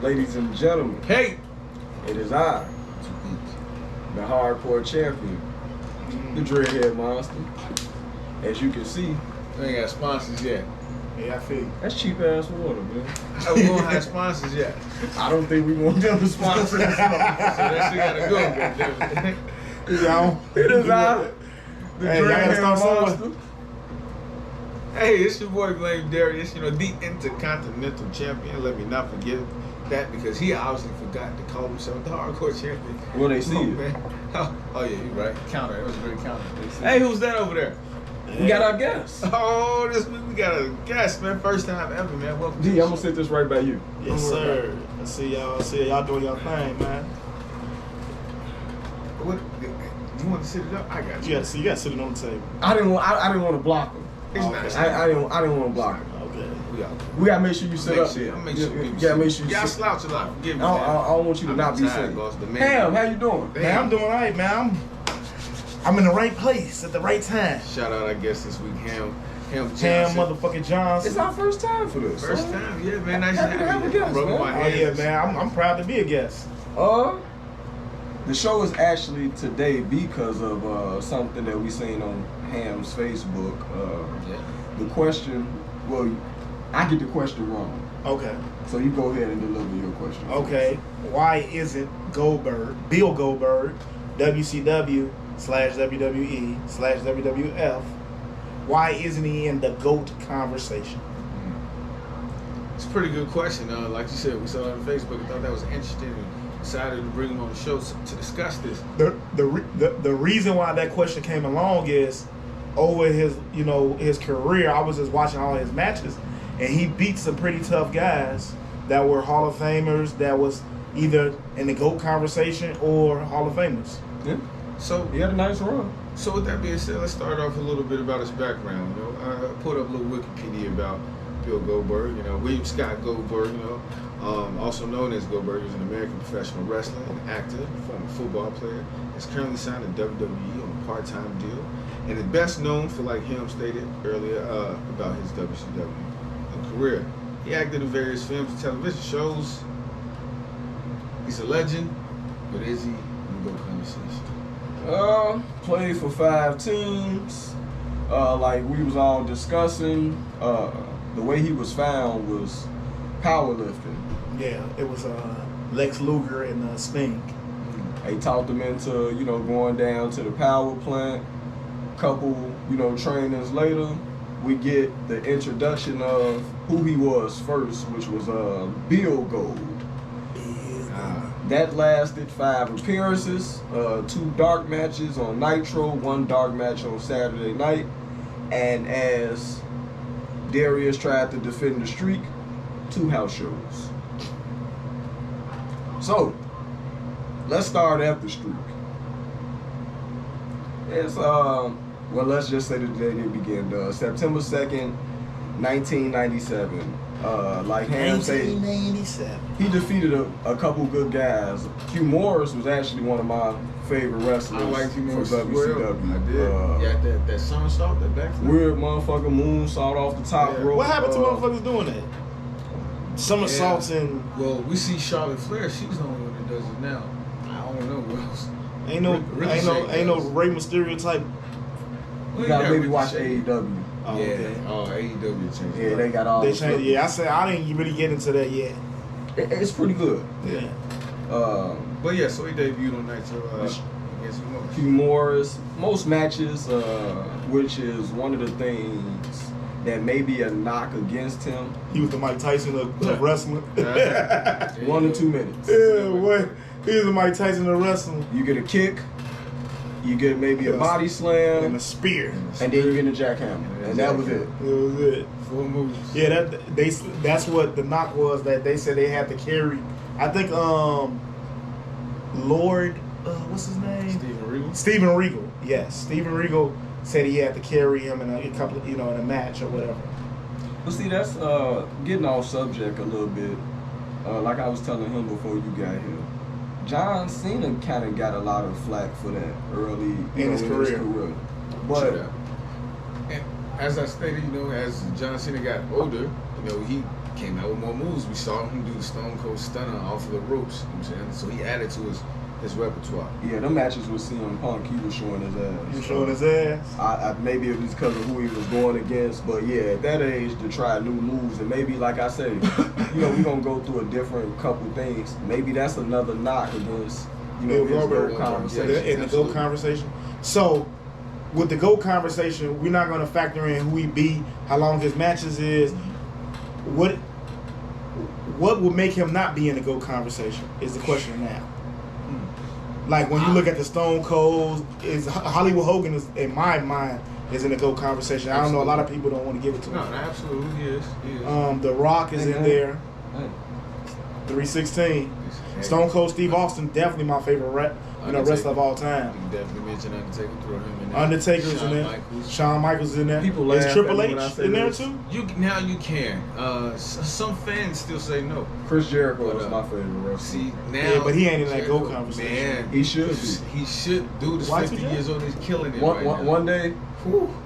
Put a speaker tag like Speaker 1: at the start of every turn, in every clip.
Speaker 1: Ladies and gentlemen,
Speaker 2: Hey!
Speaker 1: it is I, the hardcore champion, the Dreadhead Monster. As you can see,
Speaker 2: We ain't got sponsors yet.
Speaker 3: Yeah, I feel you.
Speaker 1: that's cheap ass water, man.
Speaker 2: We don't have sponsors yet.
Speaker 1: I don't think we want them to sponsor this.
Speaker 2: So that shit gotta go, goddammit.
Speaker 1: It is I, the
Speaker 3: Hey, y'all gotta
Speaker 1: Dreadhead
Speaker 3: start
Speaker 1: Monster.
Speaker 3: somewhere.
Speaker 2: Hey, it's your boy Blame Darius, the Intercontinental Champion. Let me not forget that because he obviously forgot to call himself the Hardcore Champion.
Speaker 1: Well, they see it.
Speaker 2: Man. Oh yeah, you're right. Counter. It was a great counter.
Speaker 1: Hey,
Speaker 2: Hey, who's that over there?
Speaker 1: we got our guest.
Speaker 2: Oh, this week we got a guest, man. First time ever, man. Welcome.
Speaker 1: D,
Speaker 2: to the
Speaker 1: I'm gonna sit this right by you.
Speaker 3: Yes, sir. I see y'all doing your thing, man.
Speaker 2: What? You want to sit it up? I got you.
Speaker 3: You got sitting on the table.
Speaker 1: I didn't want to block him.
Speaker 2: It's
Speaker 3: Okay.
Speaker 2: nice.
Speaker 1: I didn't want to block him.
Speaker 3: Okay.
Speaker 2: We out.
Speaker 1: We gotta make sure you sit
Speaker 2: Make
Speaker 1: up.
Speaker 2: sure, make sure people
Speaker 1: Yeah, make sure you
Speaker 2: Y'all
Speaker 1: sit.
Speaker 2: slouch a lot. Forgive me,
Speaker 1: I
Speaker 2: man.
Speaker 1: don't want you to
Speaker 2: I'm
Speaker 1: not be
Speaker 2: tired,
Speaker 1: safe.
Speaker 2: boss. The man.
Speaker 1: Ham, how you doing?
Speaker 3: Man, I'm doing all right, man. I'm in the right place at the right time.
Speaker 2: Shout out, I guess, this week, Ham
Speaker 3: Ham
Speaker 2: Johnson.
Speaker 3: motherfucking Johnson.
Speaker 1: It's our first time for this.
Speaker 2: First
Speaker 1: so-
Speaker 2: time, yeah, man. Nice
Speaker 1: Happy
Speaker 2: to have you.
Speaker 1: guest,
Speaker 2: Rubbing
Speaker 1: man.
Speaker 2: my
Speaker 3: Oh yeah,
Speaker 2: hands.
Speaker 3: man. I'm proud to be a guest.
Speaker 1: The show is actually today because of something that we seen on Ham's Facebook.
Speaker 2: Yeah.
Speaker 1: The question, well, I get the question wrong,
Speaker 3: Okay.
Speaker 1: so you go ahead and deliver your question.
Speaker 3: Okay. Why isn't Bill Goldberg, WCW/WWE/WWF, why isn't he in the GOAT conversation?
Speaker 2: It's a pretty good question. Like you said, we saw it on Facebook and thought that was interesting and decided to bring him on the show to discuss this.
Speaker 3: The reason why that question came along is over his career. I was just watching all his matches, and he beat some pretty tough guys that were Hall of Famers, that was either in the GOAT conversation or Hall of Famers.
Speaker 1: Yeah.
Speaker 2: So,
Speaker 1: He had a nice run.
Speaker 2: So with that being said, let's start off a little bit about his background. I put up a little Wikipedia about Bill Goldberg. William Scott Goldberg. Also known as Goldberg, is an American professional wrestler, an actor, former football player. Is currently signed to WWE on a part-time deal, and is best known for, like him stated earlier, about his WCW career. He acted in various films and television shows. He's a legend, but is he in the GOAT conversation?
Speaker 1: Played for 5 teams. Like we was all discussing, the way he was found was powerlifting.
Speaker 3: Yeah, it was Lex Luger and Sting.
Speaker 1: They talked him into, going down to the power plant. Couple, trainings later, we get the introduction of who he was first, which was Bill Gold. That lasted 5 appearances, 2 dark matches on Nitro, 1 dark match on Saturday night, and as Darius tried to defend the streak, 2 house shows. So, let's start at the streak. It's let's just say the day it began. September 2nd, 1997. Like Ham said,
Speaker 3: 1997.
Speaker 1: he defeated a couple good guys. Hugh Morris was actually one of my favorite wrestlers.
Speaker 2: I liked Hugh Morris
Speaker 1: from
Speaker 2: as well.
Speaker 1: WCW.
Speaker 2: I did. That somersault, that backflip.
Speaker 1: Weird motherfucker moonsault off the top
Speaker 2: Yeah.
Speaker 1: rope.
Speaker 3: What happened to motherfuckers doing that? Somersaults and
Speaker 2: Well, we see Charlotte Flair. She's the only one that does it now. I don't know what else.
Speaker 3: ain't no Rey Mysterio type.
Speaker 1: You gotta maybe watch AEW.
Speaker 3: Oh,
Speaker 2: yeah.
Speaker 3: okay.
Speaker 2: Oh, AEW changed.
Speaker 1: Yeah, they got all
Speaker 3: They
Speaker 1: the
Speaker 3: changed. Yeah, I said I didn't really get into that yet.
Speaker 1: It's pretty good.
Speaker 3: Yeah.
Speaker 2: But yeah, so he debuted on Nitro against Hugh Morris.
Speaker 1: Hugh Morris, most matches, which is one of the things that may be a knock against him.
Speaker 3: He was the Mike Tyson of wrestling.
Speaker 1: 1 to 2 minutes.
Speaker 3: Yeah, boy. He was the Mike Tyson of wrestling.
Speaker 1: You get a kick, you get maybe a body slam,
Speaker 3: And a spear.
Speaker 1: and then you get a jackhammer, and that was it.
Speaker 3: That was it.
Speaker 2: 4 moves.
Speaker 3: Yeah, that's what the knock was, that they said they had to carry. I think Lord, what's his name? Steven Regal. Yes, Steven Regal said he had to carry him in a couple of, in a match or whatever.
Speaker 1: But see, that's getting off subject a little bit. Like I was telling him before you got here, John Cena kind of got a lot of flack for that early
Speaker 3: in his career.
Speaker 1: But
Speaker 2: and as I stated, as John Cena got older, he came out with more moves. We saw him do the Stone Cold Stunner off of the ropes. You know what I'm saying? So he added to his repertoire.
Speaker 1: Yeah, them matches with CM Punk, he was showing his ass.
Speaker 3: He was showing his ass.
Speaker 1: I maybe it was because of who he was going against, but yeah, at that age to try new moves, and maybe like I say, we're gonna go through a different couple things. Maybe that's another knock against his GOAT conversation.
Speaker 3: In the GOAT conversation. So with the GOAT conversation, we're not gonna factor in who he beat, how long his matches is. What would make him not be in the GOAT conversation is the question now. Like when you look at the Stone Cold, is Hollywood Hogan is in my mind is in the GOAT conversation. I don't know, a lot of people don't want to give it to him.
Speaker 2: No, absolutely he is.
Speaker 3: The Rock is in there. 316. Stone Cold Steve Austin, definitely my favorite wrestler of all time.
Speaker 2: You definitely mentioned Undertaker, throw him in there.
Speaker 3: Undertaker's in there. Shawn Michaels is in there.
Speaker 1: People laugh
Speaker 3: is Triple
Speaker 1: at me when I
Speaker 3: H
Speaker 1: say
Speaker 3: in there
Speaker 1: this.
Speaker 3: too?
Speaker 2: You can. Some fans still say no.
Speaker 1: Chris Jericho is my favorite wrestler.
Speaker 2: See now,
Speaker 3: Yeah, but he ain't in that
Speaker 2: Jericho,
Speaker 3: GOAT conversation.
Speaker 2: Man,
Speaker 1: He should be.
Speaker 2: He should. Dude is 50 years old. He's killing it right now.
Speaker 1: One day,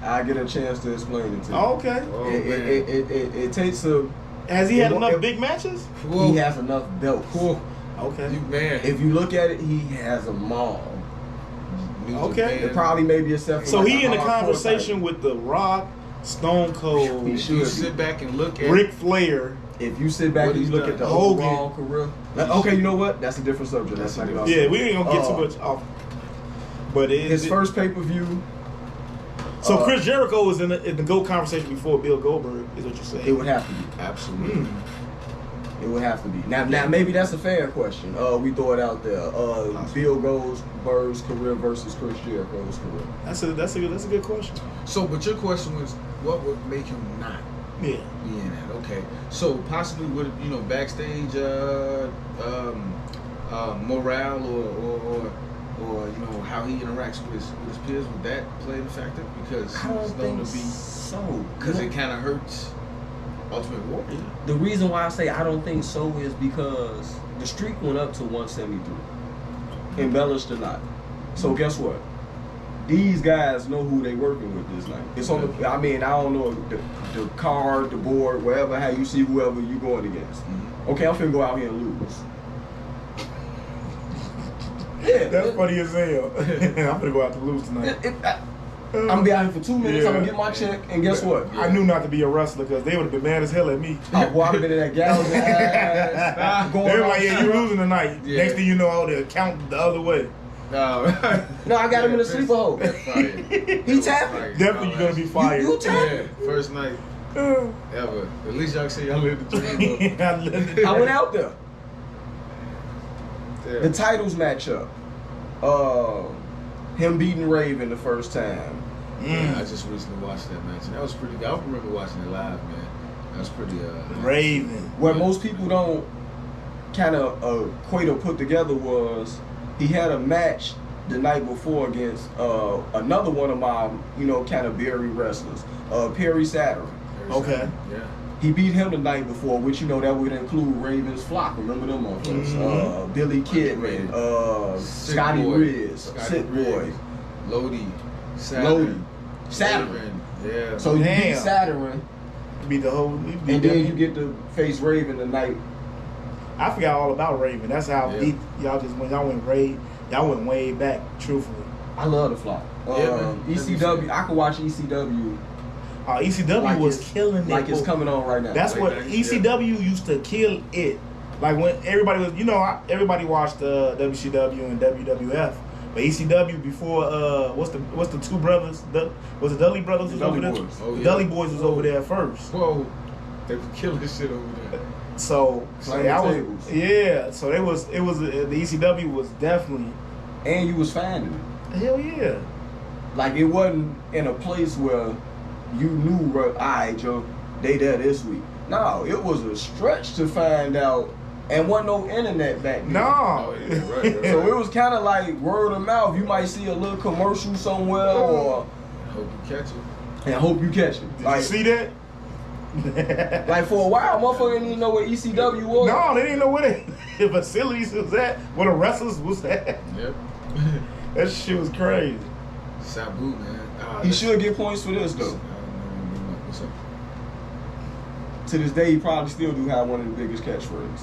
Speaker 1: I get a chance to explain it to you.
Speaker 3: Oh, okay.
Speaker 2: Oh,
Speaker 1: It takes a.
Speaker 3: Has he had enough big matches?
Speaker 2: Whoa.
Speaker 1: He has enough belts.
Speaker 2: Whoa.
Speaker 3: Okay.
Speaker 2: Man.
Speaker 1: If you look at it, he has a maul.
Speaker 3: Okay.
Speaker 1: It probably maybe except for
Speaker 3: So
Speaker 1: like
Speaker 3: he
Speaker 1: a
Speaker 3: in the
Speaker 1: hardcore
Speaker 3: conversation
Speaker 1: title.
Speaker 3: with The Rock, Stone Cold,
Speaker 1: He
Speaker 2: You
Speaker 1: should
Speaker 2: sit
Speaker 1: be.
Speaker 2: back and look at
Speaker 3: Ric Flair.
Speaker 1: If you sit back
Speaker 2: What
Speaker 1: and you
Speaker 2: he's
Speaker 1: look at the
Speaker 2: done.
Speaker 1: overall career. Okay, you know what? That's a different subject. Let's not get off.
Speaker 3: Yeah, we ain't gonna get too much off. But
Speaker 1: His first pay-per-view.
Speaker 3: So Chris Jericho was in the GOAT conversation before Bill Goldberg, is what you're saying?
Speaker 1: It would have to be.
Speaker 2: Absolutely.
Speaker 1: It would have to be. Now maybe that's a fair question. We throw it out there. Bill Goldberg's career versus Chris Jericho's career.
Speaker 3: That's a good question.
Speaker 2: So, but your question was, what would make him not
Speaker 3: Yeah.
Speaker 2: be in that? Okay. So possibly would backstage morale or how he interacts with his peers, would that play a factor? Because
Speaker 1: I don't
Speaker 2: he's known
Speaker 1: think
Speaker 2: to be
Speaker 1: so.
Speaker 2: because it kind of hurts Ultimate Warrior.
Speaker 1: The reason why I say I don't think so is because the streak went up to 173, embellished or not. So guess what? These guys know who they working with this night. It's on the. I mean, I don't know the card, the board, whatever. How you see whoever you going against.
Speaker 2: Mm-hmm.
Speaker 1: Okay, I'm finna go out here and lose. Yeah,
Speaker 3: That's funny as hell. I'm gonna go out to lose tonight.
Speaker 1: I'm gonna be out here for 2 minutes.
Speaker 3: Yeah.
Speaker 1: I'm gonna get my check, and guess what?
Speaker 3: I knew not to be a wrestler because they would have been mad as hell at me.
Speaker 1: Oh, boy, I've been in that gallon ass.
Speaker 3: They were like, yeah, you losing tonight.
Speaker 2: Yeah.
Speaker 3: Next thing you know, they'll count the other way.
Speaker 2: No,
Speaker 1: I got him in a sleeper hole. He tapping.
Speaker 3: Definitely you're gonna be fired.
Speaker 1: You tapping.
Speaker 2: Yeah, first night ever. At least y'all say y'all lived the dream.
Speaker 1: I went out there.
Speaker 2: Yeah.
Speaker 1: The titles match up. Him beating Raven the first time.
Speaker 2: Yeah, I just recently watched that match, and that was pretty good. I remember watching it live, man. That was pretty.
Speaker 3: Raven.
Speaker 1: What most people don't kind of equate or put together was he had a match the night before against another one of my, kind of berry wrestlers, Perry Saturn.
Speaker 3: Okay.
Speaker 2: Yeah.
Speaker 1: He beat him the night before, which that would include Raven's Flock. Remember them motherfuckers? Billy Kidman, Scotty Riz, Sit Boy,
Speaker 2: Lodi,
Speaker 1: Saturn.
Speaker 2: Yeah.
Speaker 1: So you beat
Speaker 3: Damn.
Speaker 1: Saturn,
Speaker 3: Be the whole.
Speaker 1: and then you get to face Raven the night.
Speaker 3: I forgot all about Raven. That's how deep y'all just went. Y'all went way back. Truthfully,
Speaker 1: I love the Flock.
Speaker 2: man.
Speaker 1: ECW, I could watch ECW
Speaker 3: ECW
Speaker 1: like
Speaker 3: was
Speaker 1: it's-
Speaker 3: killing it.
Speaker 1: like it's coming on right now.
Speaker 3: That's
Speaker 2: Way
Speaker 3: what
Speaker 2: back,
Speaker 3: ECW used to kill it. Like when everybody was, everybody watched WCW and WWF, but ECW before what's the two brothers? Was the Dudley brothers was
Speaker 1: Dudley
Speaker 3: over there?
Speaker 1: Boys.
Speaker 2: Oh,
Speaker 3: The
Speaker 2: yeah.
Speaker 3: Dudley Boys was over there first.
Speaker 2: Whoa. They were killing shit over there.
Speaker 3: So
Speaker 1: Playing
Speaker 3: I
Speaker 1: the
Speaker 3: was
Speaker 1: tables.
Speaker 3: yeah. So the ECW was definitely
Speaker 1: And you was finding it.
Speaker 3: hell yeah.
Speaker 1: Like it wasn't in a place where you knew, all right, Joe, they there this week. No, it was a stretch to find out, and wasn't no internet back then.
Speaker 3: No.
Speaker 2: Oh, yeah, right.
Speaker 1: So it was kind of like word of mouth. You might see a little commercial somewhere, or
Speaker 2: Hope you catch it.
Speaker 1: and hope you catch it.
Speaker 3: Did
Speaker 1: Like,
Speaker 3: you see that?
Speaker 1: like for a while, motherfucker didn't even know what ECW was.
Speaker 3: No, they didn't know where the facilities was at, where the wrestlers was at.
Speaker 2: Yep.
Speaker 3: That shit was crazy.
Speaker 2: Sabu, man.
Speaker 1: He should get points for this though.
Speaker 2: What's up?
Speaker 1: to this day, he probably still do have one of the biggest catchphrases.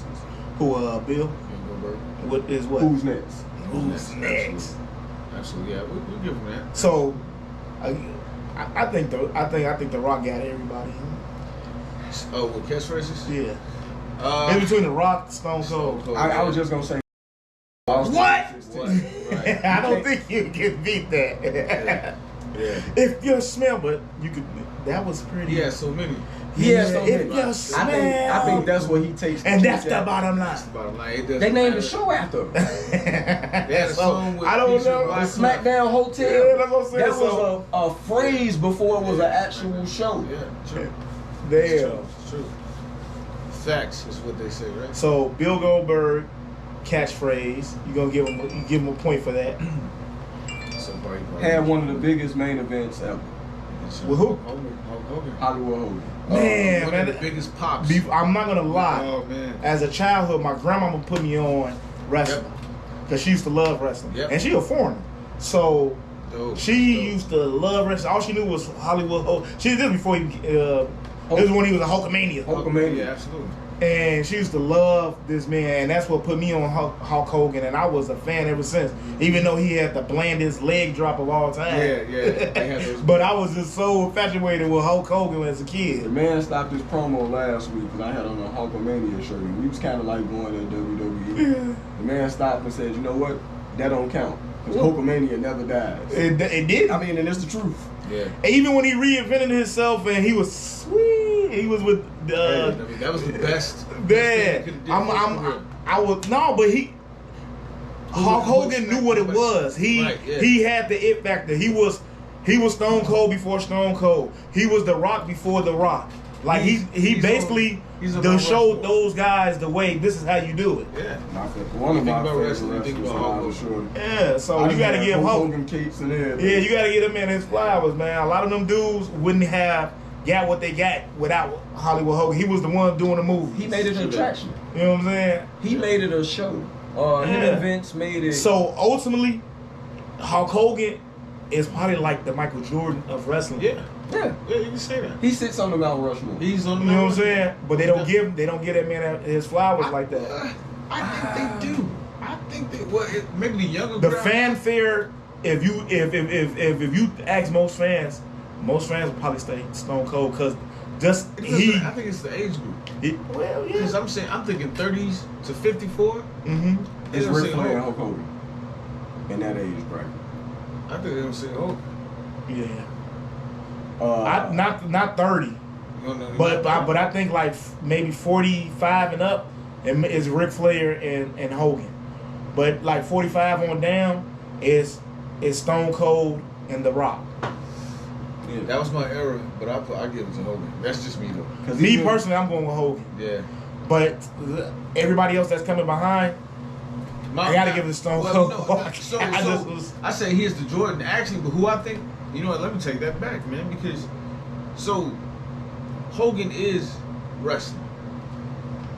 Speaker 3: Who, Bill?
Speaker 2: Bill Goldberg.
Speaker 3: What is what?
Speaker 1: Who's next?
Speaker 3: Who's next?
Speaker 2: Absolutely, yeah, we'll give him that.
Speaker 3: So, I think the Rock got everybody.
Speaker 2: Oh, with catchphrases?
Speaker 3: Yeah. In between the Rock, Stone Cold.
Speaker 1: I was just gonna say.
Speaker 3: What?
Speaker 2: Right.
Speaker 3: I don't think you can beat that.
Speaker 2: Yeah.
Speaker 3: If you smell, but you could. That was pretty.
Speaker 2: Yeah, so many.
Speaker 1: Yeah, so
Speaker 3: if
Speaker 1: many.
Speaker 3: you smell.
Speaker 1: I think that's what he takes.
Speaker 3: And that's the bottom line.
Speaker 2: That's the bottom line. It doesn't
Speaker 1: They named
Speaker 2: matter.
Speaker 1: the show after him.
Speaker 2: They had a song with
Speaker 3: I don't
Speaker 2: featuring
Speaker 3: know.
Speaker 1: The
Speaker 2: Wyclef.
Speaker 1: SmackDown Hotel.
Speaker 3: Yeah, that's what I'm saying.
Speaker 1: That was a phrase before it was an actual show.
Speaker 2: Yeah, true.
Speaker 3: Damn.
Speaker 2: It's true. Facts is what they say, right?
Speaker 3: So Bill Goldberg catchphrase. You gonna give him a point for that?
Speaker 2: Somebody
Speaker 1: Had one of the biggest main events ever.
Speaker 3: With who?
Speaker 2: Hogan.
Speaker 1: Hollywood Hogan.
Speaker 3: Man,
Speaker 2: one
Speaker 3: man,
Speaker 2: of the biggest pops.
Speaker 3: I'm not gonna lie.
Speaker 2: Oh man.
Speaker 3: As a childhood, my grandmama put me on wrestling because she used to love wrestling, and she a foreigner, so she used to love wrestling. All she knew was Hollywood Hogan. She did this before he. It was when he was a Hulkamania.
Speaker 1: Hulkamania.
Speaker 2: Yeah, absolutely.
Speaker 3: And she used to love this man, and that's what put me on Hulk Hogan, and I was a fan ever since. Even though he had the blandest leg drop of all time.
Speaker 2: Yeah. They had those
Speaker 3: But I was just so infatuated with Hulk Hogan as a
Speaker 1: The
Speaker 3: kid.
Speaker 1: man stopped his promo last week because I had on a Hulkamania shirt, and we was kind of like going to WWE. The man stopped and said, "You know what? That don't count because Hulkamania never dies."
Speaker 3: It did.
Speaker 1: I mean, and it's the truth.
Speaker 2: Yeah.
Speaker 3: And even when he reinvented himself, and he was sweet, he was with.
Speaker 2: I mean, that was the best.
Speaker 3: Yeah, I was no, but Hulk Hogan knew what it was. He had the it factor. He was Stone Cold before Stone Cold. He was The Rock before The Rock. Like he basically showed those guys the way. This is how you do it.
Speaker 2: Yeah.
Speaker 1: One of my favorite
Speaker 2: wrestling, think
Speaker 1: wrestlers,
Speaker 2: about
Speaker 1: I'm sure.
Speaker 3: Yeah, so you got to give Hulk.
Speaker 1: Hogan capes and everything.
Speaker 3: Yeah, you got to give them man his flowers, man. A lot of them dudes wouldn't have got what they got without Hollywood Hogan. He was the one doing the movie.
Speaker 1: He made it an attraction.
Speaker 3: You know what I'm saying?
Speaker 1: He made it a show. Him and Vince made it.
Speaker 3: So ultimately, Hulk Hogan is probably like the Michael Jordan of wrestling.
Speaker 2: Yeah,
Speaker 1: yeah,
Speaker 2: you can say that.
Speaker 1: He sits on the Mount Rushmore.
Speaker 2: He's on the
Speaker 3: You know what I'm saying? But they don't give that man his flowers like that.
Speaker 2: I think they do. I think they maybe the younger
Speaker 3: The
Speaker 2: crowd.
Speaker 3: fanfare, if you ask most fans will probably stay Stone Cold because just
Speaker 2: I think it's the age group.
Speaker 3: Well, yeah.
Speaker 2: Because I'm thinking 30s to 54.
Speaker 3: Mm-hmm.
Speaker 1: It's Ric Flair and Hulk Hogan in that age bracket.
Speaker 2: I think they don't say Hulk.
Speaker 3: Yeah. Not 30, but I think like maybe 45 and up is Ric Flair and Hogan, but like 45 on down is Stone Cold and The Rock.
Speaker 2: Yeah, that was my era, but I give it to Hogan. That's just me though.
Speaker 3: Me personally, I'm going with Hogan.
Speaker 2: Yeah.
Speaker 3: But everybody else that's coming behind, I gotta give it to Stone Cold.
Speaker 2: I say here's the Jordan actually, but who I think, you know what? Let me take that back, man, because Hogan is wrestling.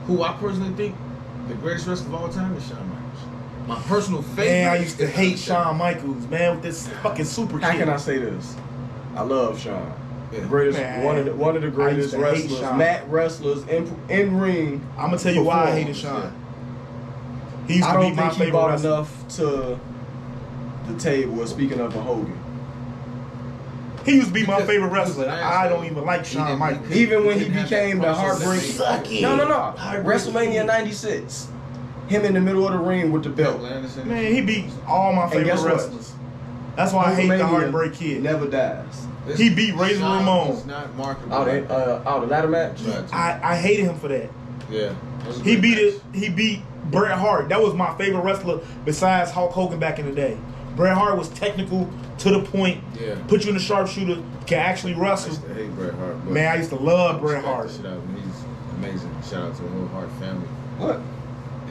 Speaker 2: Who I personally think the greatest wrestler of all time is Shawn Michaels. My personal favorite.
Speaker 3: Man, I used to hate Shawn Michaels, man, with this fucking super
Speaker 1: How
Speaker 3: kick.
Speaker 1: can I say this? I love Shawn.
Speaker 2: Yeah.
Speaker 1: Greatest,
Speaker 3: Man,
Speaker 1: one of the greatest
Speaker 3: I used to hate
Speaker 1: wrestlers,
Speaker 3: Shawn.
Speaker 1: mat wrestlers in ring.
Speaker 3: I'm gonna tell you why I hated Shawn. He used
Speaker 1: I
Speaker 3: to be
Speaker 1: don't
Speaker 3: my
Speaker 1: think he
Speaker 3: favorite
Speaker 1: brought
Speaker 3: wrestler.
Speaker 1: enough to the table. Speaking of a Hogan,
Speaker 3: He used to be my
Speaker 2: Because
Speaker 3: favorite
Speaker 2: he was
Speaker 3: wrestler.
Speaker 2: an asshole.
Speaker 3: I don't even like Shawn
Speaker 2: didn't-
Speaker 3: Michaels.
Speaker 1: even when he
Speaker 2: didn't have
Speaker 1: became the
Speaker 2: that
Speaker 1: heartbreak.
Speaker 2: Suck it.
Speaker 1: No.
Speaker 3: Heartbreak
Speaker 1: WrestleMania '96. Him in the middle of the ring with the belt.
Speaker 3: Man, he beat all my favorite
Speaker 1: guess what?
Speaker 3: wrestlers. That's why I hate the
Speaker 1: Hulkamania
Speaker 3: Heartbreak Kid.
Speaker 1: Never dies.
Speaker 3: He beat Razor Ramon.
Speaker 2: He's not marketable.
Speaker 1: Out of ladder match.
Speaker 3: I hated him for that.
Speaker 2: Yeah.
Speaker 3: He beat Bret Hart. That was my favorite wrestler besides Hulk Hogan back in the day. Bret Hart was technical, to the point,
Speaker 2: Yeah.
Speaker 3: put you in the sharpshooter, can actually
Speaker 2: I
Speaker 3: wrestle.
Speaker 2: used to hate Bret Hart. But
Speaker 3: Man, I used to love Bret Hart.
Speaker 2: He's amazing. Shout out to the whole Hart family.
Speaker 1: What?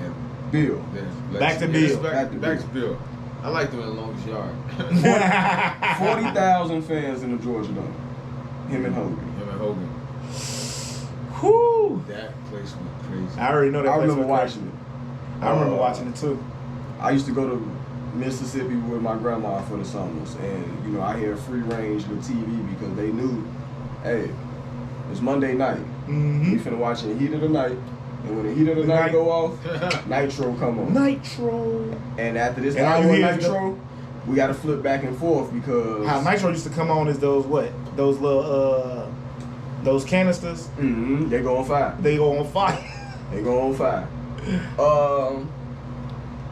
Speaker 2: And
Speaker 1: Bill.
Speaker 3: Back to Bill.
Speaker 2: Back to Bill. I liked him in the longest yard.
Speaker 1: 40,000 fans in the Georgia Dome. Him and Hogan.
Speaker 2: Him and Hogan.
Speaker 3: Whew.
Speaker 2: That place went crazy.
Speaker 3: I already know that.
Speaker 1: I
Speaker 3: place
Speaker 1: remember
Speaker 3: was crazy.
Speaker 1: watching it.
Speaker 3: I remember watching it too.
Speaker 1: I used to go to Mississippi with my grandma for the summers, and I had free range to TV because they knew, hey, It's Monday night.
Speaker 3: Mm-hmm.
Speaker 1: We finna watch the heat of the night. And when the heat of the night go off, Nitro come on.
Speaker 3: Nitro.
Speaker 1: And after this
Speaker 3: And all
Speaker 1: hour
Speaker 3: you
Speaker 1: of
Speaker 3: hear is
Speaker 1: Nitro, we got to flip back and forth because
Speaker 3: how Nitro used to come on is those what? Those little those canisters.
Speaker 1: Mm-hmm. They go on fire.
Speaker 3: They go on fire.
Speaker 1: They go on fire.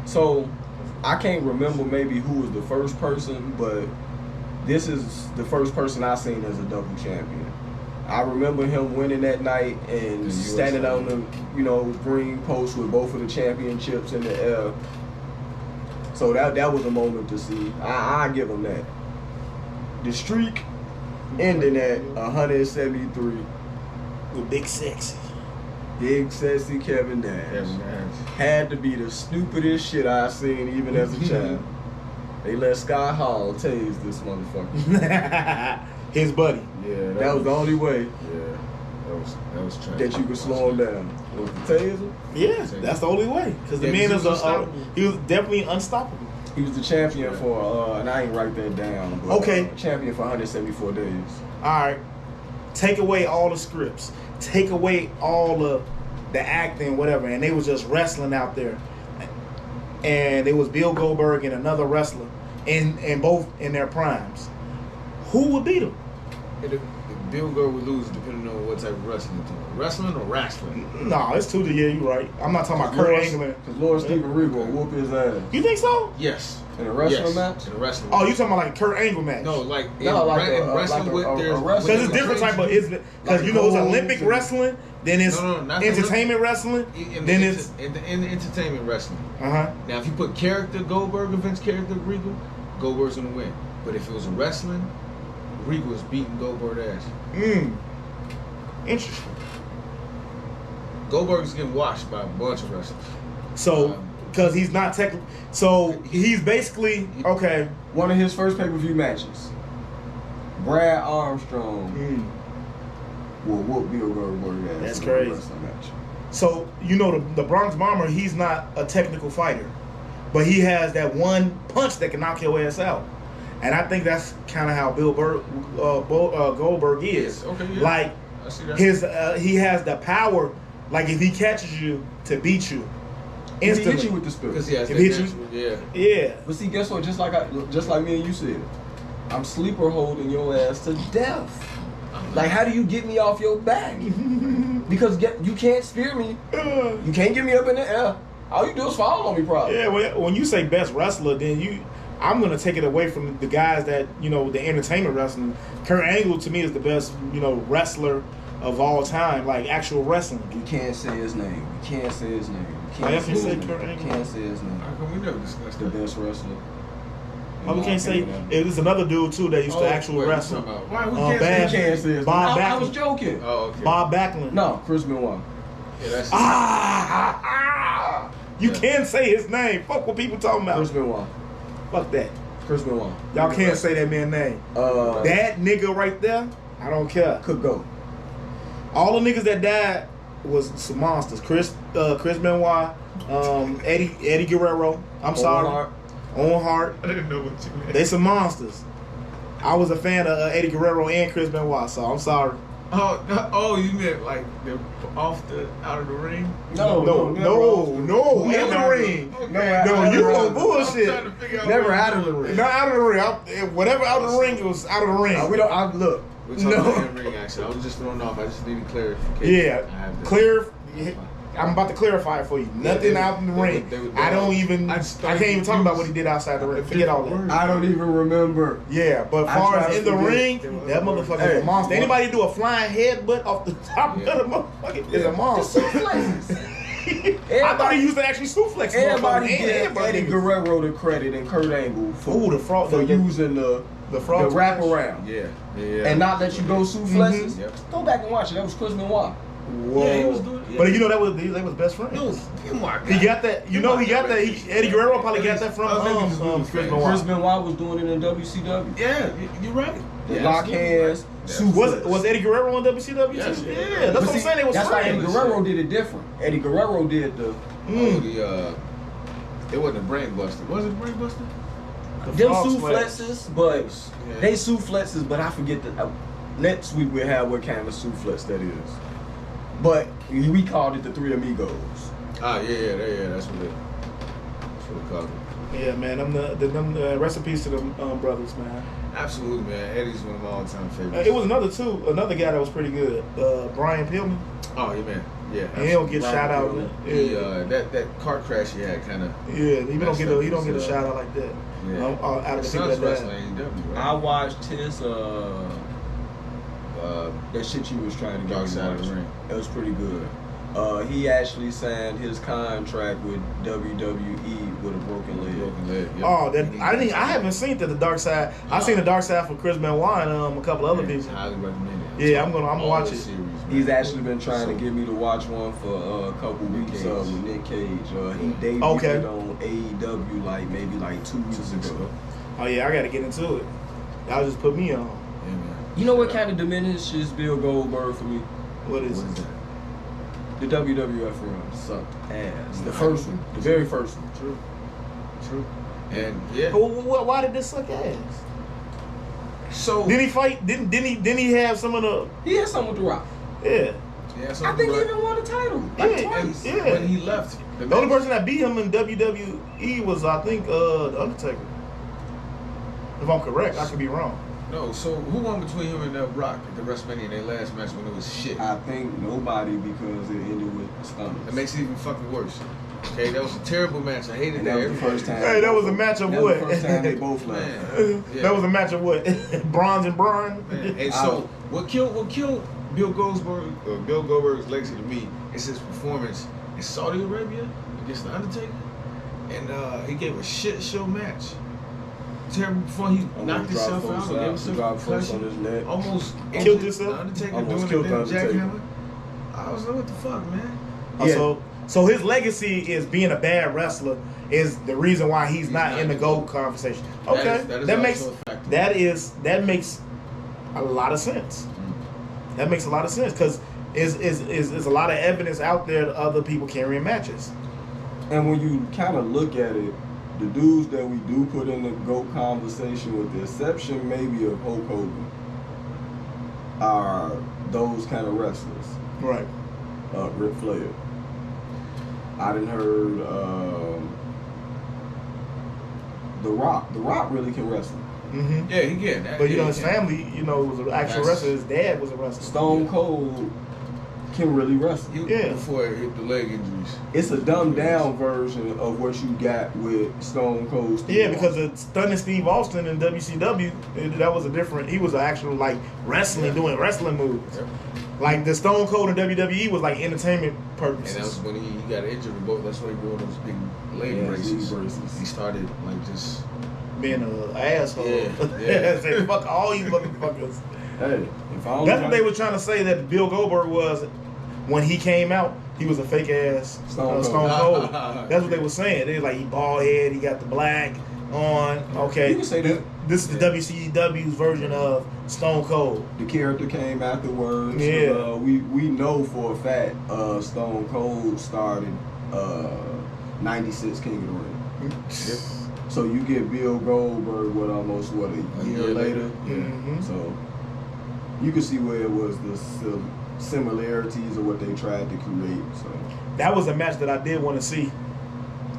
Speaker 1: So I can't remember maybe who was the first person, but this is the first person I seen as a double champion. I remember him winning that night and standing on the, green post with both of the championships in the air. So that was a moment to see. I give him that. The streak ending at 173
Speaker 3: With Big Sexy.
Speaker 1: Big Sexy Kevin Nash. Had to be the stupidest shit I seen even as a child. They let Scott Hall tase this motherfucker.
Speaker 3: His buddy.
Speaker 1: Yeah, that was the only way.
Speaker 2: Yeah, that was trash.
Speaker 1: That you could slow him down. With the taser?
Speaker 3: Yeah, that's the only way. Because the man he was definitely unstoppable.
Speaker 1: He was the champion for, and I ain't write that down. But,
Speaker 3: okay.
Speaker 1: Champion for 174 days.
Speaker 3: All right. Take away all the scripts. Take away all of the acting, whatever. And they was just wrestling out there. And it was Bill Goldberg and another wrestler, and both in their primes. Who would beat him?
Speaker 2: Bill Goldberg would lose depending on what type of wrestling you're doing. Wrestling or wrestling?
Speaker 3: No, it's two. Yeah, you're right. I'm not talking about Kurt Angle.
Speaker 1: Because Lord Steven Regal will whoop his ass.
Speaker 3: You think so?
Speaker 2: Yes.
Speaker 1: In a wrestling match?
Speaker 2: In a wrestling
Speaker 3: match. Oh,
Speaker 2: you
Speaker 3: talking about like a Kurt Angle match?
Speaker 2: No, like
Speaker 3: wrestling
Speaker 2: with their...
Speaker 3: Because it's different type of... Because it's Olympic wrestling, then it's entertainment wrestling, then it's...
Speaker 2: In the entertainment wrestling.
Speaker 3: Uh-huh.
Speaker 2: Now, if you put character Goldberg against character Regal, Goldberg's going to win. But if it was a wrestling, Regal is beating Goldberg ass.
Speaker 3: Interesting.
Speaker 2: Goldberg is getting washed by a bunch of wrestlers.
Speaker 3: So, because he's not technically... So, he's basically... Okay.
Speaker 1: One of his first pay-per-view matches, Brad Armstrong will whoop Bill Goldberg ass.
Speaker 3: That's crazy.
Speaker 1: Match.
Speaker 3: So, the Bronx Bomber, he's not a technical fighter. But he has that one punch that can knock your ass out. And I think that's kind of how Goldberg is.
Speaker 2: Yes. Okay, yeah.
Speaker 3: Like,
Speaker 2: I see that.
Speaker 3: he has the power, like if he catches you, to beat you instantly.
Speaker 1: He hit you with the spit.
Speaker 2: Because he has
Speaker 3: If
Speaker 2: that
Speaker 3: he hit
Speaker 2: natural,
Speaker 3: Yeah.
Speaker 1: But see, guess what? Just like me and you said, I'm sleeper holding your ass to death. Like, how do you get me off your back? Because you can't spear me. You can't get me up in the air. All you do is fall on me, probably.
Speaker 3: Yeah, when you say best wrestler, then I'm going to take it away from the guys that, the entertainment wrestling. Kurt Angle, to me, is the best, wrestler of all time, like actual wrestling.
Speaker 1: You can't say his name. You can't say his name. You
Speaker 3: I
Speaker 1: can't
Speaker 3: can say
Speaker 1: his
Speaker 3: Kurt
Speaker 1: name.
Speaker 3: Angle.
Speaker 1: You can't say his name.
Speaker 2: How come we never discussed
Speaker 1: The
Speaker 2: that?
Speaker 1: best wrestler.
Speaker 3: We can't say it was another dude too that used to actually wrestle.
Speaker 2: Why we
Speaker 1: You can't say his name.
Speaker 3: Bob
Speaker 1: I was
Speaker 3: Backlund.
Speaker 1: joking.
Speaker 2: Oh, okay.
Speaker 3: Bob Backlund.
Speaker 1: No, Chris Benoit.
Speaker 2: Yeah, that's
Speaker 3: You can't say his name. Fuck what people talking about.
Speaker 1: Chris Benoit.
Speaker 3: Fuck that.
Speaker 1: Chris Benoit.
Speaker 3: Y'all can't say that man's name. That nigga right there, I don't care.
Speaker 1: Could go.
Speaker 3: All the niggas that died was some monsters. Chris Benoit, Eddie Guerrero. I'm sorry. Owen Hart.
Speaker 2: I didn't know what you meant.
Speaker 3: They some monsters. I was a fan of Eddie Guerrero and Chris Benoit, so I'm sorry.
Speaker 2: Oh, you meant like they're out of the ring?
Speaker 3: No, in the ring.
Speaker 2: Okay.
Speaker 3: No, you on bullshit.
Speaker 2: I'm trying to figure out
Speaker 1: Never
Speaker 2: where
Speaker 1: out of the ring.
Speaker 3: Not out of the ring. Whatever out of the ring, it was out of the ring.
Speaker 1: Look.
Speaker 2: We're talking about ring action. I was just thrown off. I just needed clarification.
Speaker 3: Yeah, I'm about to clarify it for you. Nothing out in the ring. I can't even talk about what he did outside the ring. Forget all that.
Speaker 1: I don't even remember.
Speaker 3: Yeah, but as far as in the ring, that motherfucker is a monster.
Speaker 1: Hey,
Speaker 3: Anybody do a flying headbutt off the top of the motherfucker is a monster. I thought he used to actually suplex.
Speaker 1: Everybody give Eddie Guerrero the credit and Kurt Angle for using the wraparound.
Speaker 2: Yeah.
Speaker 1: And not let you go suplexes. Go back and watch it. That was Chris Benoit.
Speaker 3: Whoa.
Speaker 2: Yeah, he was doing. Yeah.
Speaker 3: But they was best friends. He got that. He got that. Eddie Guerrero probably got that from Chris Benoit.
Speaker 1: Chris Benoit was doing it in WCW.
Speaker 2: Yeah, you're right.
Speaker 1: Lock hands.
Speaker 3: Was Eddie Guerrero on WCW?
Speaker 2: Yes.
Speaker 3: Yeah, that's what I'm saying. They was
Speaker 1: that's why
Speaker 3: friends.
Speaker 1: Eddie Guerrero did it different. Eddie Guerrero did the.
Speaker 2: It wasn't a brain buster. Was it a brain buster?
Speaker 1: Them suplexes, but they suplexes, but I forget next week we'll have what kind of suplex that is. But we called it the Three Amigos.
Speaker 2: That's what it called it.
Speaker 3: Yeah, man, them rest in peace to them brothers, man.
Speaker 2: Absolutely, man. Eddie's one of my all-time favorites.
Speaker 3: It was another guy that was pretty good, Brian Pillman.
Speaker 2: Oh, yeah, man. Yeah,
Speaker 3: and he don't get shout out.
Speaker 2: That car crash he had kind of.
Speaker 3: Yeah, he don't get a shout out like that.
Speaker 2: Yeah.
Speaker 3: Out of the people that
Speaker 2: wrestling AEW, right?
Speaker 1: I watched his that shit you was trying to get
Speaker 2: Dark Side of the Ring.
Speaker 1: It was pretty good. He actually signed his contract with WWE with a broken leg.
Speaker 2: Yeah.
Speaker 3: Oh, I haven't seen the Dark Side. I've seen the Dark Side for Chris Benoit and a couple other people.
Speaker 2: Highly recommended.
Speaker 3: Yeah, I'm gonna watch it.
Speaker 2: Series,
Speaker 1: He's actually been trying to get me to watch one for a couple weeks with Nick Cage. He debuted on AEW maybe 2 weeks ago.
Speaker 3: Oh yeah, I gotta get into it. Y'all just put me on.
Speaker 2: Yeah, man.
Speaker 1: You know what kind of diminishes Bill Goldberg for me?
Speaker 3: What is it?
Speaker 2: that?
Speaker 1: The WWF run sucked ass. The first one, the very first one.
Speaker 2: True. And yeah.
Speaker 3: Why did this suck ass?
Speaker 1: So
Speaker 3: did he fight? Didn't he have some of the?
Speaker 1: He had something with The Rock.
Speaker 3: Yeah.
Speaker 1: I think he even won the title twice.
Speaker 2: Yeah. When he left,
Speaker 3: the only person that beat him in WWE was The Undertaker. If I'm correct, I could be wrong.
Speaker 2: No, so who won between him and Rock at the WrestleMania in their last match when it was shit?
Speaker 1: I think nobody, because it ended with stomachs.
Speaker 2: It makes it even fucking worse. Okay, that was a terrible match. I hated
Speaker 1: and
Speaker 2: that.
Speaker 1: That was the first time.
Speaker 3: Hey, that was a match of what?
Speaker 1: That was the first time they both left.
Speaker 2: Yeah.
Speaker 3: That was a match of what? Bronze and Braun.
Speaker 2: And so what killed Bill Goldberg's legacy to me is his performance in Saudi Arabia against The Undertaker, and he gave a shit show match. Terrible before he knocked himself out, gave himself a concussion, almost
Speaker 3: killed himself.
Speaker 2: The Undertaker
Speaker 1: almost
Speaker 2: doing
Speaker 1: killed
Speaker 2: the jackhammer. I was like, what the fuck, man?
Speaker 3: Yeah. So his legacy is being a bad wrestler is the reason why he's not in the GOAT conversation. Okay, that makes a lot of sense. That makes a lot of sense because is a lot of evidence out there of other people carrying matches.
Speaker 1: And when you kind of look at it, the dudes that we do put in the GOAT conversation, with the exception maybe of Hulk Hogan, are those kind of wrestlers.
Speaker 3: Right.
Speaker 1: Ric Flair. I done heard The Rock. The Rock really can wrestle.
Speaker 3: Mm-hmm.
Speaker 2: Yeah, he can.
Speaker 3: But his family, was an actual wrestler. His dad was a wrestler.
Speaker 1: Stone Cold can really wrestle.
Speaker 2: Before it hit the leg injuries.
Speaker 1: It's a dumbed down version of what you got with Stone Cold Steve
Speaker 3: Austin. Because the stunning Steve Austin in WCW, that was he was an actual doing wrestling moves.
Speaker 2: Yep.
Speaker 3: Like the Stone Cold in WWE was like entertainment purposes.
Speaker 2: And that was when he got injured with both. That's why he wore those big leg braces. He started just
Speaker 3: being an asshole.
Speaker 2: Yeah.
Speaker 3: Say fuck all you motherfuckers.
Speaker 1: Hey,
Speaker 3: that's what they were trying to say that Bill Goldberg was when he came out. He was a fake ass Stone Cold. That's what they were saying. They was like he bald head. He got the black on. Okay,
Speaker 1: you can say that.
Speaker 3: This is the WCW's version of Stone Cold.
Speaker 1: The character came afterwards.
Speaker 3: Yeah.
Speaker 1: We know for a fact Stone Cold started 96 King of the Ring.
Speaker 2: Yep.
Speaker 1: So you get Bill Goldberg almost a year later.
Speaker 3: Mm-hmm.
Speaker 1: So you can see where it was the similarities of what they tried to create. So
Speaker 3: that was a match that I did want to see.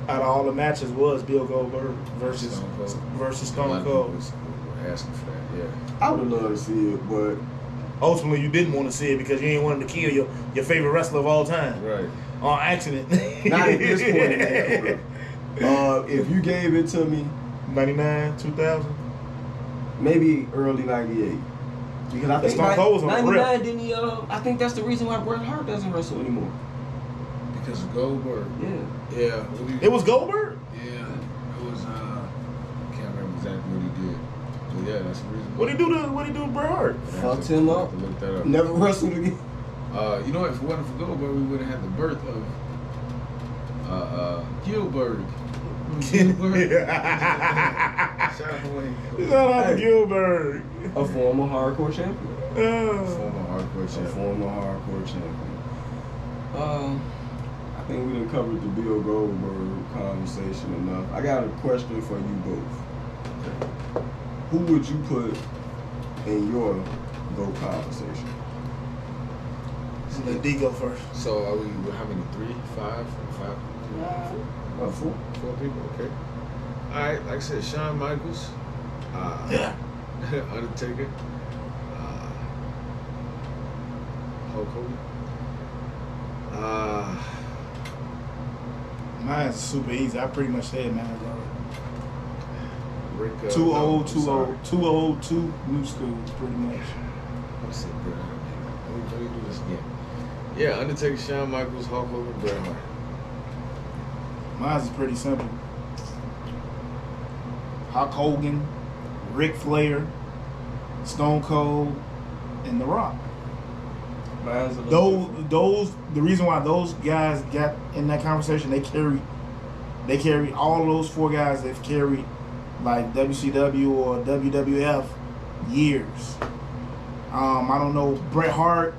Speaker 3: Out of all the matches, was Bill Goldberg versus Stone Cold.
Speaker 2: We're asking for that, yeah.
Speaker 1: I would have loved to see it, but
Speaker 3: ultimately you didn't want to see it because you ain't wanted to kill your favorite wrestler of all time.
Speaker 2: Right.
Speaker 3: On accident.
Speaker 1: Not at this point. If you gave it to me,
Speaker 3: 99, 2000,
Speaker 1: maybe early 98. Because I think
Speaker 3: Stone Cold was on
Speaker 1: 99 didn't he? I think that's the reation why Bret Hart doesn't wrestle anymore.
Speaker 2: Because of Goldberg.
Speaker 1: Yeah.
Speaker 3: It was Goldberg?
Speaker 2: Yeah. It was I can't remember exactly what he did. But yeah, that's the reason.
Speaker 3: What did he do to Bret Hart?
Speaker 1: Fucked him up.
Speaker 2: Look that up.
Speaker 1: Never wrestled again.
Speaker 2: You know what? If it wasn't for Goldberg, we would have had the birth of Gilbert. Gilbert. Shout out to Wayne.
Speaker 3: Shout out to Gilbert.
Speaker 1: A former hardcore champion.
Speaker 2: Former hardcore
Speaker 1: champion. I think we done covered the Bill Goldberg conversation enough. I got a question for you both. Who would you put in your GOAT conversation.
Speaker 3: Let D go first.
Speaker 2: So are we? How many? 3, 5, 5?
Speaker 1: About 4.
Speaker 2: 4 people. Okay. All right. Like I said, Shawn Michaels. Undertaker. Hulk Hogan.
Speaker 3: Mine's super easy. I pretty much said mine already.
Speaker 2: Rick.
Speaker 3: Too old,
Speaker 2: sorry.
Speaker 3: too new school, pretty much.
Speaker 2: Let's see, Bret Hart. Let me do this again. Yeah, Undertaker, Shawn Michaels, Hulk Hogan, Bret Hart.
Speaker 3: Mine's is pretty simple. Hulk Hogan, Ric Flair, Stone Cold, and The Rock.
Speaker 1: Mine's a little different.
Speaker 3: The reason why those guys got in that conversation, they carry all those 4 guys. They've carried like WCW or WWF years. I don't know Bret Hart.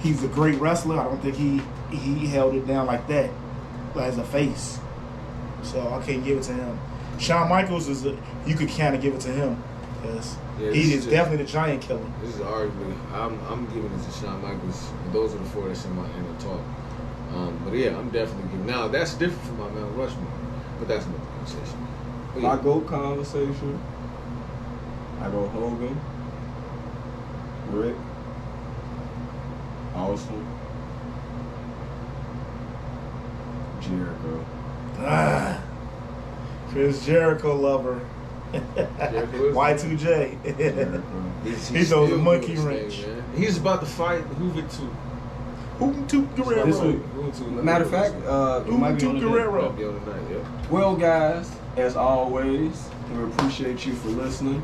Speaker 3: He's a great wrestler. I don't think he held it down like that as a face. So I can't give it to him. Shawn Michaels you could kind of give it to him because he is definitely the giant killer.
Speaker 2: This is arguably I'm giving it to Shawn Michaels. Those are the 4 that's in the talk. But yeah, I'm definitely giving. Now that's different from my Mount Rushmore, but that's another conversation. But
Speaker 1: My GOAT conversation. I go Hogan, Rick, Austin, Jericho.
Speaker 3: Chris Jericho lover. Y2J. He throws a monkey wrench.
Speaker 2: He's about to fight
Speaker 3: Hogan Guerrero.
Speaker 1: This week. Matter of fact, it might be on the
Speaker 3: Guerrero.
Speaker 2: night.
Speaker 1: Well, guys, as always, we appreciate you for listening.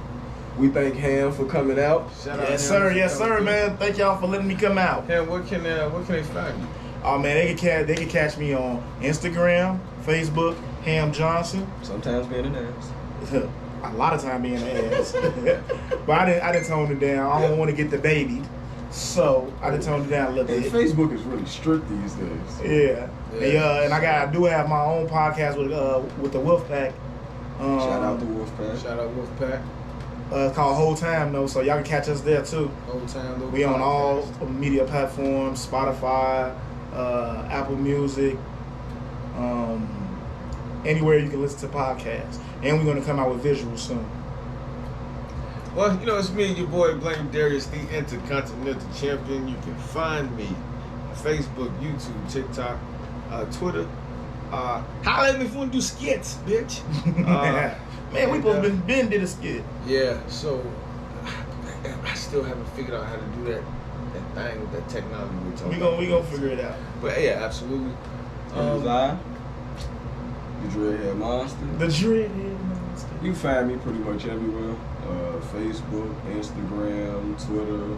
Speaker 1: We thank Ham for coming out.
Speaker 3: Yes, sir, man. Thank y'all for letting me come out.
Speaker 2: Ham, where can they find you?
Speaker 3: Oh man, they can catch me on Instagram, Facebook, Ham Johnson.
Speaker 1: Sometimes being an ass.
Speaker 3: A lot of time being an ass. But I didn't tone it down. I don't want to get the babied. So I done toned it down a little
Speaker 1: And
Speaker 3: bit.
Speaker 1: Facebook is really strict these days.
Speaker 3: Yeah. And I do have my own podcast with the Wolfpack.
Speaker 1: Shout out to Wolfpack.
Speaker 2: Shout out Wolfpack.
Speaker 3: It's called Whole Time though, so y'all can catch us there too.
Speaker 2: WholeTimeTho
Speaker 3: We on all
Speaker 2: Podcast.
Speaker 3: media platforms, Spotify, Apple Music, anywhere you can listen to podcasts. And we're gonna come out with visuals soon.
Speaker 2: Well, it's me, your boy Blame Darius, the Intercontinental Champion. You can find me on Facebook, YouTube, TikTok, Twitter. Holla at me if you want to do skits, bitch.
Speaker 3: Man, we both been did a skit.
Speaker 2: Yeah, so I still haven't figured out how to do that thing with that technology we're talking about.
Speaker 3: We gonna figure it out.
Speaker 2: But yeah, absolutely.
Speaker 1: The Dreadhead Monster.
Speaker 3: The Dreadhead Monster.
Speaker 1: You find me pretty much everywhere. Facebook, Instagram, Twitter.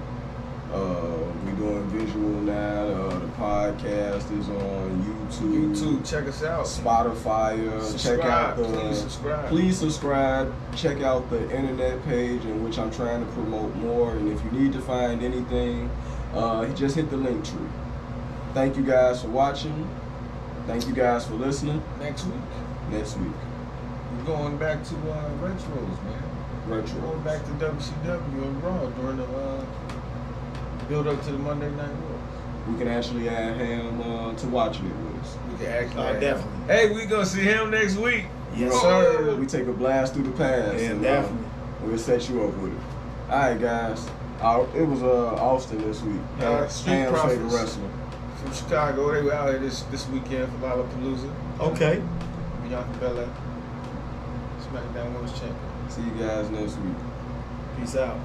Speaker 1: We doing visual now. The podcast is on YouTube.
Speaker 2: Check us out.
Speaker 1: Spotify.
Speaker 2: Subscribe.
Speaker 1: Check out
Speaker 2: Please subscribe.
Speaker 1: Please subscribe. Check out the internet page in which I'm trying to promote more. And if you need to find anything, just hit the link tree. Thank you guys for watching. Thank you guys for listening.
Speaker 2: Next week.
Speaker 1: We're
Speaker 2: going back to retros, man. Going back to WCW and Raw during the build up to the Monday Night Wars.
Speaker 1: We can actually add Ham to watching it with us.
Speaker 2: We can actually
Speaker 3: definitely.
Speaker 2: Hey, we gonna see him next week.
Speaker 3: Yes, sir.
Speaker 1: We take a blast through the past.
Speaker 3: Yeah,
Speaker 1: and,
Speaker 3: definitely.
Speaker 1: We'll set you up with it. All right, guys. It was Austin this week.
Speaker 2: Street
Speaker 1: Ham's favorite
Speaker 2: Profits.
Speaker 1: wrestler.
Speaker 2: From Chicago. They were out here this weekend for Lollapalooza.
Speaker 3: Okay.
Speaker 2: Bianca Belair, SmackDown Women's Champion.
Speaker 1: See you guys next week.
Speaker 3: Peace out.